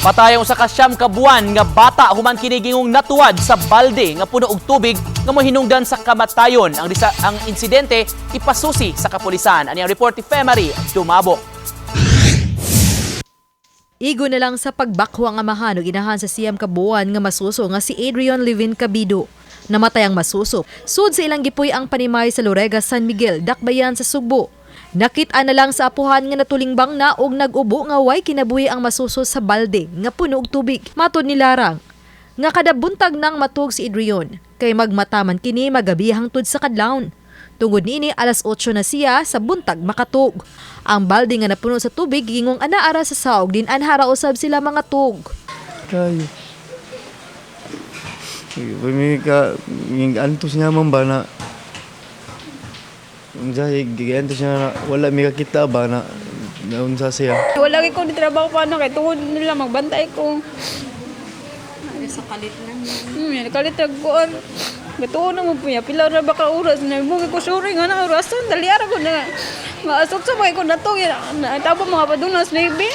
Patayong sa kasyam ka buwan nga bata human kinigingong natuwad sa balde nga puno og tubig nga mohinungdan sa kamatayon. Ang insidente ipasusi sa kapulisan. Ani ang report ni Femari Dumabok. Igo na lang sa pagbakwa nga mahanog inahan sa siyam ka buwan nga masuso nga si Adrian Livin Cabido. Namatay ang masuso. Sud sa ilang gipuy ang panimay sa Lorega, San Miguel, Dakbayan sa Sugbo. Nakita na lang sa apuhan nga natulingbang na og nag-ubo nga way kinabuhi ang masuso sa balde nga puno og tubig. Matod ni Larang nga kada buntag nang matug si Adrian kay magmataman kini magabi hangtod sa kadlawon. Tungod niini alas 8 na siya sa buntag makatug. Ang balde nga napuno sa tubig gingong anaara sa saog din anhara usab sila mga tug. Kayo. May ka, yung antos niya man ba na gigantos niya na wala may kakita ba na naunsa siya. Wala ko di trabaho pa kay tungod nila magbantay ko. Sa kalit lang. Kalit ko. Gatuon na mo po niya. Pila na baka oras na bungi ko suri nga na orasan. Daliara ko na. Maasok sa mga ko na to. Tabo mga padunas na ibi.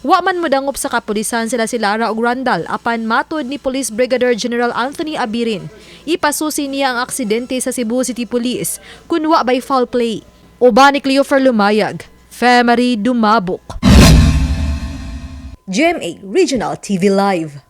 Wa man modangop sa kapulisan sila si Lara ug Randall apan matod ni Police Brigadier General Anthony Abirin. Ipasusi niya ang aksidente sa Cebu City Police kun wa by foul play. Uban ni Cleofer Lumayag, Femari Dumabok. GMA Regional TV Live.